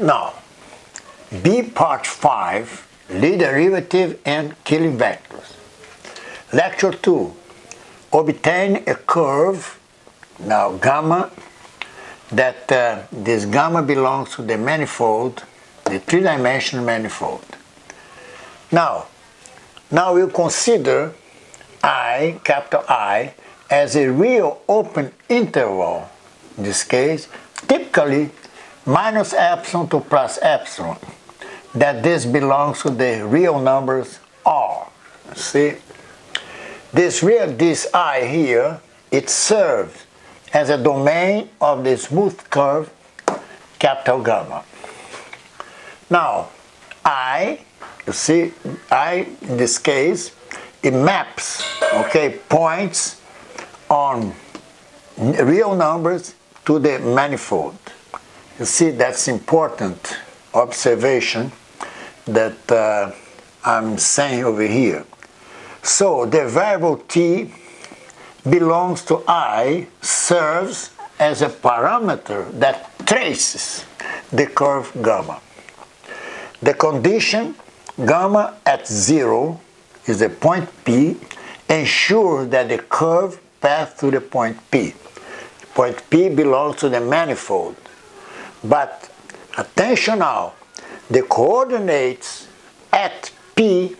Now, B part 5, Lie derivative and Killing vectors. Lecture 2, obtain a curve, now gamma, that this gamma belongs to the manifold, the three-dimensional manifold. Now we'll consider I, capital I, as a real open interval, in this case, typically minus epsilon to plus epsilon, that this belongs to the real numbers R. See? This I here, it serves as a domain of the smooth curve, capital gamma. Now, I, you see, I, in this case, it maps, okay, points on real numbers to the manifold. You see, that's important observation that I'm saying over here. So the variable t belongs to I, serves as a parameter that traces the curve gamma. The condition gamma at 0 is the point P, ensures that the curve passes through the point P. Point P belongs to the manifold. But attention now, the coordinates at P,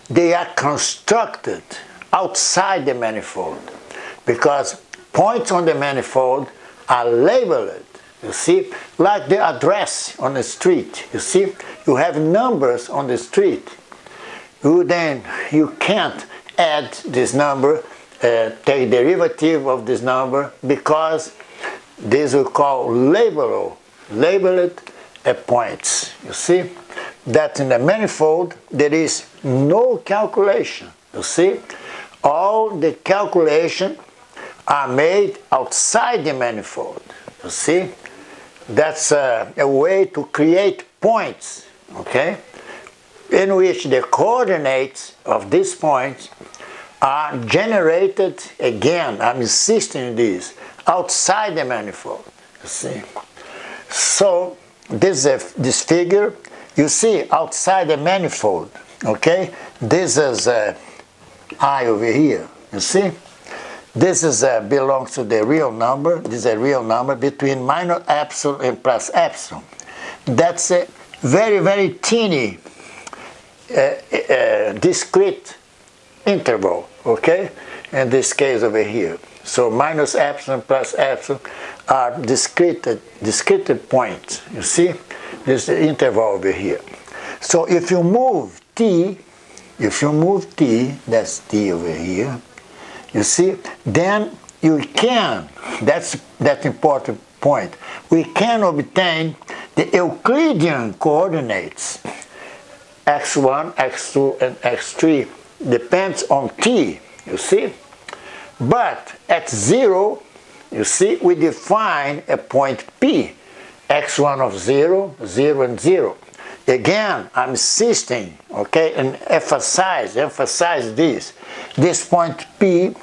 they are constructed outside the manifold, because points on the manifold are labeled, you see, like the address on the street. You see, you have numbers on the street. You can't add this number, take derivative of this number, because this we call labeled points. You see that in the manifold there is no calculation. You see, all the calculations are made outside the manifold. You see, that's a way to create points, okay, in which the coordinates of these points are generated, again, I'm insisting on this, outside the manifold. You see, so this figure, you see, outside the manifold, okay, this is I over here, you see, this is belongs to the real number. This is a real number between minus epsilon and plus epsilon. That's a very, very teeny discrete interval, okay, in this case over here. So minus epsilon plus epsilon are discrete points. You see, this is the interval over here. So if you move t, that's t over here, you see, then you can, that's that important point, we can obtain the Euclidean coordinates, x1, x2, and x3, depends on t, you see. But at 0, you see, we define a point P, x1 of 0, 0, and 0. Again, I'm insisting, okay, and emphasize this. This point P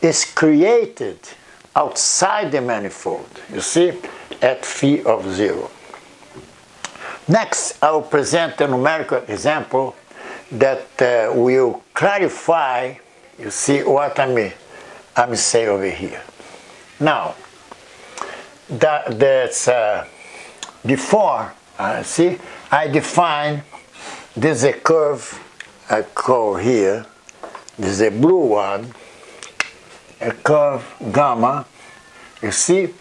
is created outside the manifold, you see, at phi of 0. Next, I will present a numerical example that will clarify, you see, what I'm saying over here. Now, that's before, see, I define this is a curve I call here, this is a blue one, a curve gamma, you see,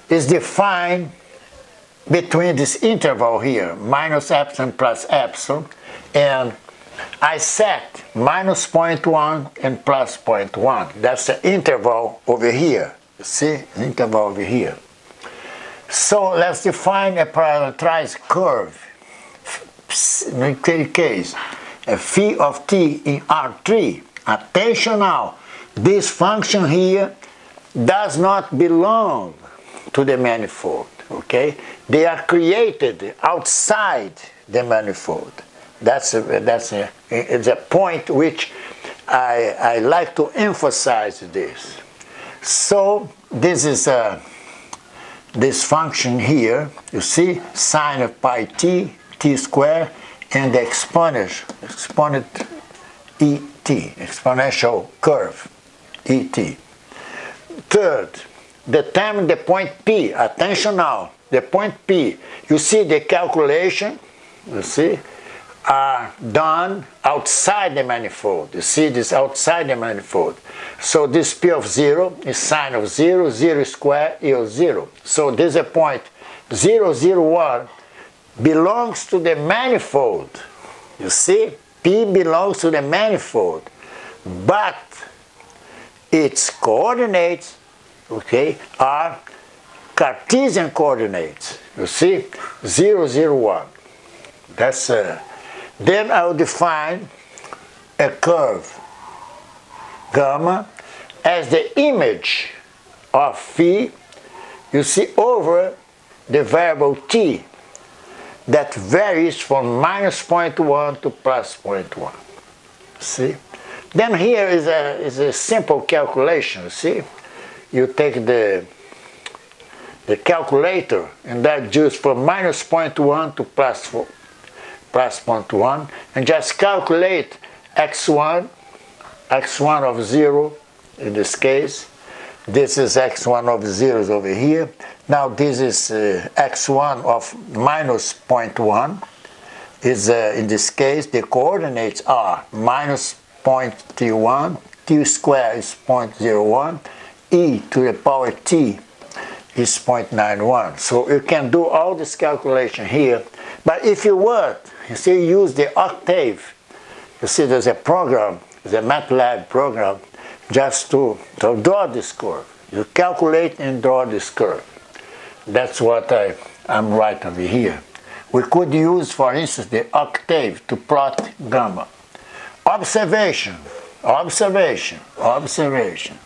is defined between this interval here, minus epsilon plus epsilon, and I set minus 0.1 and plus 0.1. That's the interval over here. You see, the interval over here. So let's define a parameterized curve. In this case, a phi of t in R3. Attention now, this function here does not belong to the manifold. Okay, they are created outside the manifold. It's a point which I like to emphasize this. So this is this function here, you see, sine of pi t, t squared, and the exponent et, exponential curve, et. Third, determine the point P. Attention now, the point P. You see the calculation, you see, are done outside the manifold. You see this outside the manifold. So this P of 0 is sine of 0, 0 squared equals 0. So this is a point 0, 0, 1 belongs to the manifold. You see, P belongs to the manifold, but its coordinates, okay, are Cartesian coordinates. You see, 0, 0, 1. That's then I will define a curve gamma as the image of phi, you see, over the variable t that varies from minus 0.1 to plus 0.1. See? Then here is a simple calculation. See? You take the calculator, and that just from minus 0.1 to plus 0.1, and just calculate x1 of 0 in this case. This is x1 of 0 is over here. Now this is x1 of minus 0.1. Is in this case the coordinates are minus 0.31, t squared is 0.01, e to the power t is 0.91. So you can do all this calculation here. But if you want, you see, use the octave. You see, there's a program, there's a MATLAB program, just to draw this curve. You calculate and draw this curve. That's what I'm writing over here. We could use, for instance, the octave to plot gamma. Observation, observation, observation.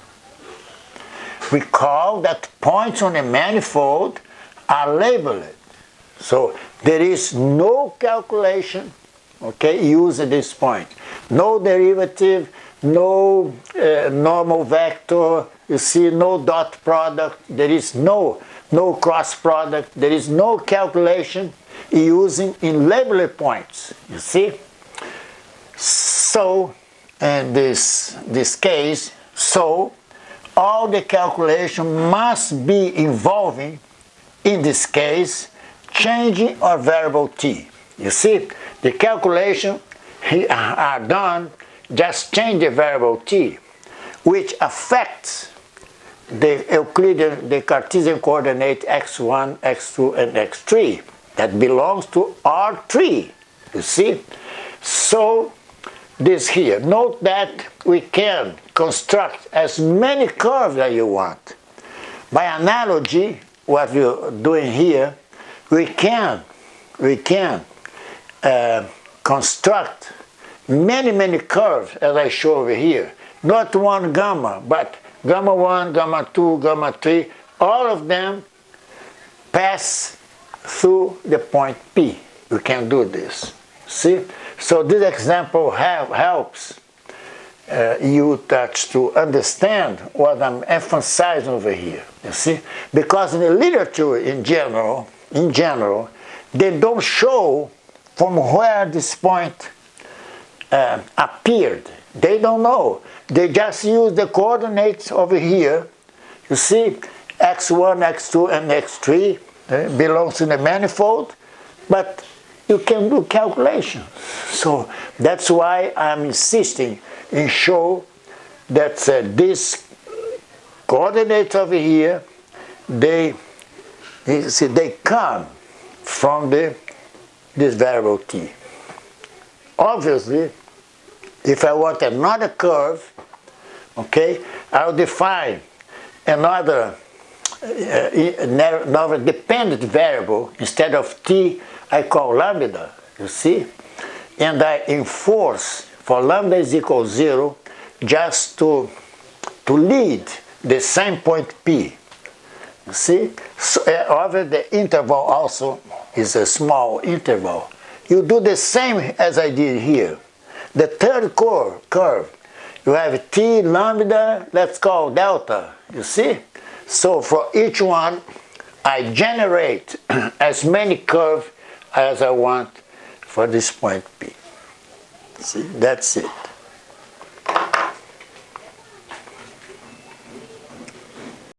Recall that points on a manifold are labeled. So there is no calculation, okay, using this point. No derivative, no normal vector, you see, no dot product, there is no cross product, there is no calculation using in labeled points, you see. So, in this case, so all the calculation must be involving, in this case, changing our variable t. You see, the calculation are done, just change the variable t, which affects the Euclidean, the Cartesian coordinate x1, x2, and x3 that belongs to R3, you see. So this here, note that we can construct as many curves as you want. By analogy, what we're doing here, we can construct many curves as I show over here. Not one gamma, but gamma 1, gamma 2, gamma 3, all of them pass through the point P. We can do this. See? So this example helps you to understand what I'm emphasizing over here. You see? Because in the literature in general, they don't show from where this point appeared. They don't know. They just use the coordinates over here. You see, x1, x2, and x3 belongs to the manifold, but you can do calculation. So that's why I'm insisting in show that this coordinates over here, they come from this variable t. Obviously, if I want another curve, okay, I'll define another dependent variable. Instead of t, I call lambda, you see? And I enforce for lambda is equal to 0 just to lead the same point P. You see? So, over the interval also is a small interval. You do the same as I did here. The third curve, you have t lambda, let's call delta, you see? So for each one, I generate as many curves as I want for this point P. See, that's it.